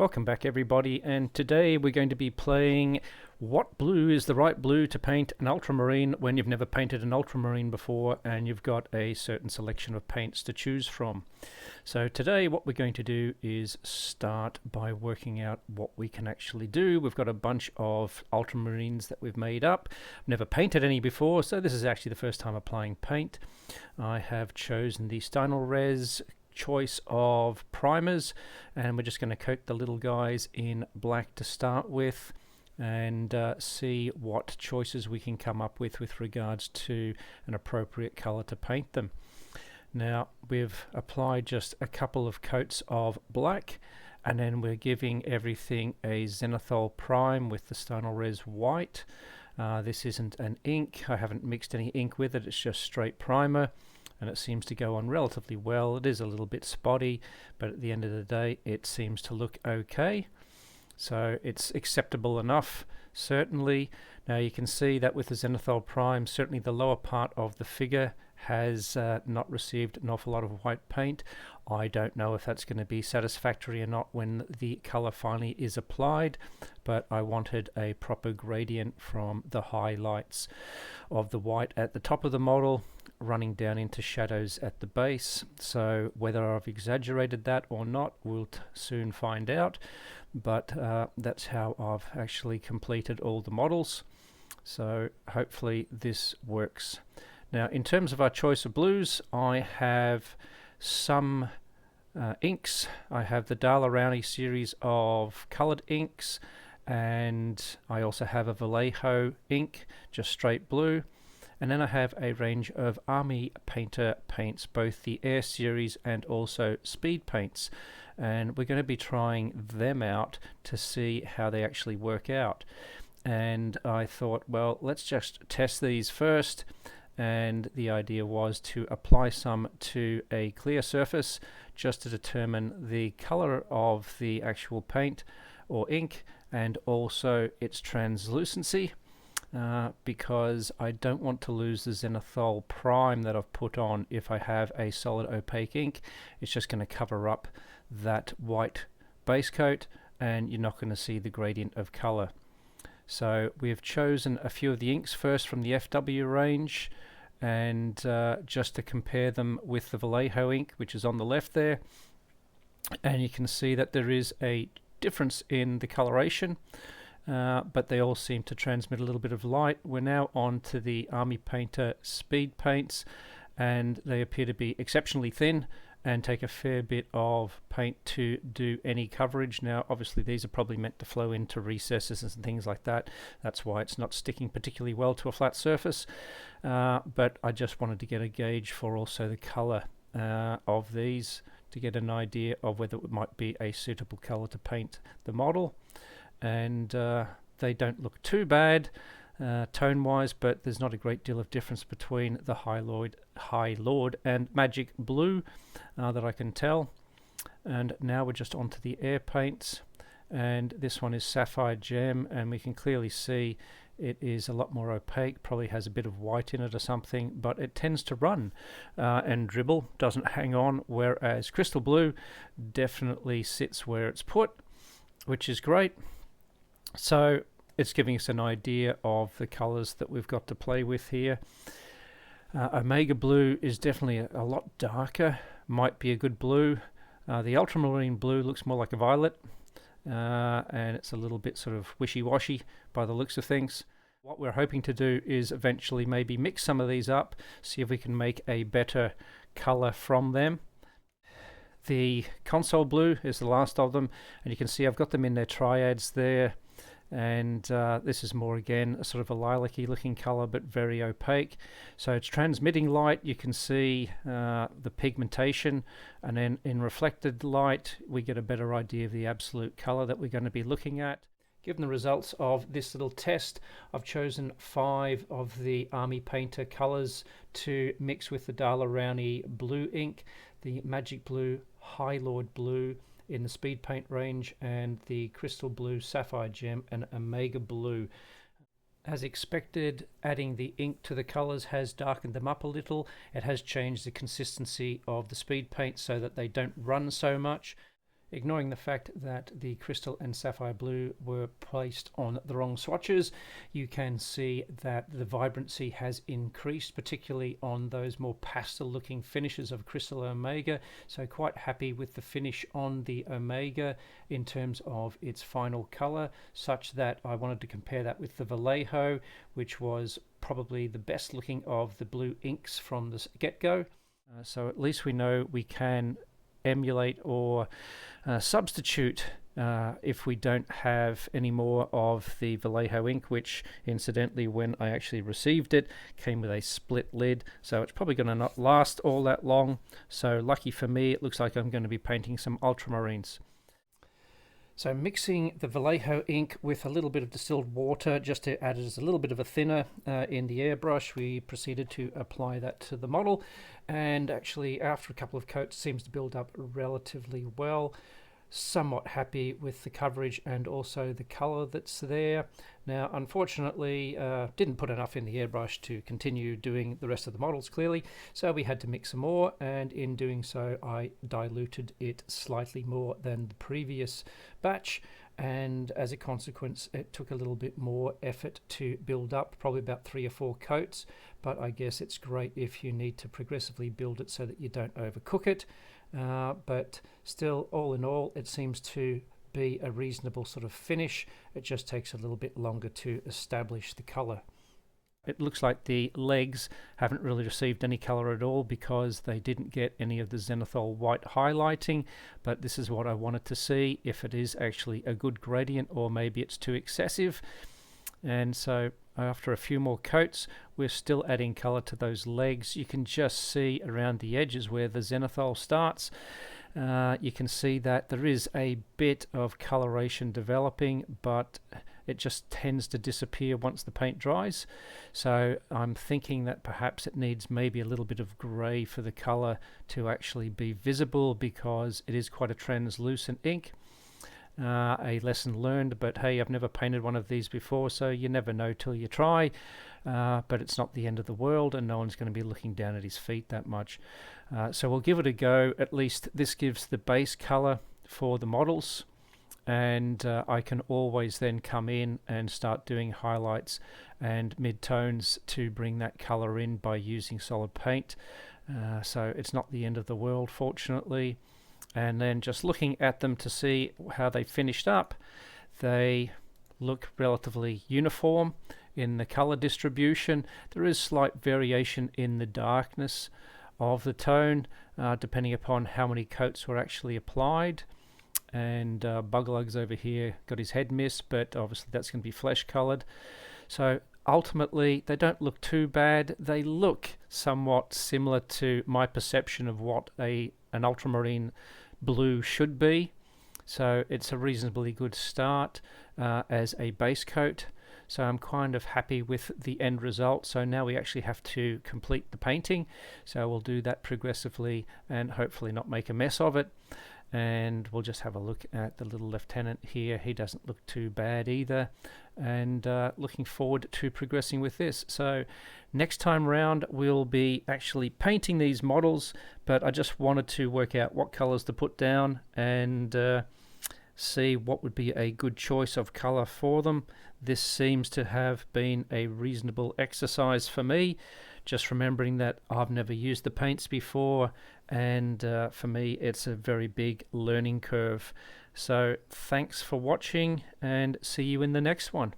Welcome back everybody, and today we're going to be playing what blue is the right blue to paint an ultramarine when you've never painted an ultramarine before and you've got a certain selection of paints to choose from. So today what we're going to do is start by working out what we can actually do. We've got a bunch of ultramarines that we've made up. I've never painted any before, so this is actually the first time applying paint. I have chosen the Stynylrez choice of primers, and we're just going to coat the little guys in black to start with and see what choices we can come up with regards to an appropriate color to paint them. Now we've applied just a couple of coats of black, and then we're giving everything a zenithal prime with the Stynylrez white. This isn't an ink, I haven't mixed any ink with it, it's just straight primer, and it seems to go on relatively well. It is a little bit spotty, but at the end of the day it seems to look okay. So it's acceptable enough, certainly. Now you can see that with the zenithal prime, certainly the lower part of the figure has not received an awful lot of white paint. I don't know if that's going to be satisfactory or not when the color finally is applied, but I wanted a proper gradient from the highlights of the white at the top of the model running down into shadows at the base. So whether I've exaggerated that or not, we'll soon find out, but that's how I've actually completed all the models. So hopefully this works. Now in terms of our choice of blues, I have some inks. I have the Daler Rowney series of colored inks, and I also have a Vallejo ink, just straight blue. And then I have a range of Army Painter paints, both the Air series and also Speed paints. And we're going to be trying them out to see how they actually work out. And I thought, well, let's just test these first. And the idea was to apply some to a clear surface just to determine the color of the actual paint or ink and also its translucency. Because I don't want to lose the zenithal prime that I've put on if I have a solid opaque ink. It's just going to cover up that white base coat and you're not going to see the gradient of color. So we have chosen a few of the inks first from the FW range, and just to compare them with the Vallejo ink, which is on the left there, and you can see that there is a difference in the coloration. But they all seem to transmit a little bit of light. We're now on to the Army Painter Speed paints, and they appear to be exceptionally thin and take a fair bit of paint to do any coverage. Now obviously these are probably meant to flow into recesses and things like that. That's why it's not sticking particularly well to a flat surface. But I just wanted to get a gauge for also the color of these to get an idea of whether it might be a suitable color to paint the model. And they don't look too bad tone wise, but there's not a great deal of difference between the High Lord and Magic Blue that I can tell. And now we're just onto the air paints, and this one is Sapphire Gem, and we can clearly see it is a lot more opaque, probably has a bit of white in it or something, but it tends to run and dribble, doesn't hang on, whereas Crystal Blue definitely sits where it's put, which is great. So it's giving us an idea of the colors that we've got to play with here. Omega Blue is definitely a lot darker, might be a good blue. The Ultramarine Blue looks more like a violet, and it's a little bit sort of wishy-washy by the looks of things. What we're hoping to do is eventually maybe mix some of these up, see if we can make a better color from them. The Console Blue is the last of them, and you can see I've got them in their triads there. And this is more again a sort of a lilac-y looking color, but very opaque. So it's transmitting light, you can see the pigmentation, and then in reflected light we get a better idea of the absolute color that we're going to be looking at. Given the results of this little test, I've chosen 5 of the Army Painter colors to mix with the Daler Rowney Blue ink, the Magic Blue, High Lord Blue in the Speed Paint range, and the Crystal Blue, Sapphire Gem, and Omega Blue. As expected, adding the ink to the colors has darkened them up a little. It has changed the consistency of the Speed Paint so that they don't run so much. Ignoring the fact that the crystal and sapphire blue were placed on the wrong swatches, you can see that the vibrancy has increased, particularly on those more pastel looking finishes of crystal omega. So quite happy with the finish on the omega in terms of its final color, such that I wanted to compare that with the Vallejo, which was probably the best looking of the blue inks from the get-go. So at least we know we can emulate or substitute if we don't have any more of the Vallejo ink, which incidentally, when I actually received it, came with a split lid, so it's probably going to not last all that long. So lucky for me, it looks like I'm going to be painting some ultramarines. So mixing the Vallejo ink with a little bit of distilled water just to add it as a little bit of a thinner in the airbrush, we proceeded to apply that to the model, and actually after a couple of coats seems to build up relatively well. Somewhat happy with the coverage and also the color that's there. Now unfortunately didn't put enough in the airbrush to continue doing the rest of the models clearly, so we had to mix some more, and in doing so I diluted it slightly more than the previous batch, and as a consequence it took a little bit more effort to build up, probably about 3 or 4 coats, but I guess it's great if you need to progressively build it so that you don't overcook it. But still, all in all, it seems to be a reasonable sort of finish. It just takes a little bit longer to establish the color. It looks like the legs haven't really received any color at all because they didn't get any of the zenithal white highlighting, but this is what I wanted to see, if it is actually a good gradient or maybe it's too excessive. And so after a few more coats, we're still adding color to those legs. You can just see around the edges where the zenithal starts. You can see that there is a bit of coloration developing, but it just tends to disappear once the paint dries. So I'm thinking that perhaps it needs maybe a little bit of gray for the color to actually be visible, because it is quite a translucent ink. A lesson learned, but hey, I've never painted one of these before, so you never know till you try. But it's not the end of the world, and no one's going to be looking down at his feet that much. So we'll give it a go. At least this gives the base color for the models, and I can always then come in and start doing highlights and mid-tones to bring that color in by using solid paint. So it's not the end of the world, fortunately. And then just looking at them to see how they finished up, they look relatively uniform in the color distribution. There is slight variation in the darkness of the tone depending upon how many coats were actually applied. And Buglugs over here got his head missed, but obviously that's going to be flesh colored. So ultimately they don't look too bad. They look somewhat similar to my perception of what an ultramarine blue should be, so it's a reasonably good start as a base coat. So I'm kind of happy with the end result. So now we actually have to complete the painting, so we'll do that progressively and hopefully not make a mess of it. And we'll just have a look at the little lieutenant here. He doesn't look too bad either, and looking forward to progressing with this. So next time round we'll be actually painting these models, but I just wanted to work out what colors to put down and see what would be a good choice of color for them. This seems to have been a reasonable exercise for me, just remembering that I've never used the paints before, and for me it's a very big learning curve. So thanks for watching, and see you in the next one.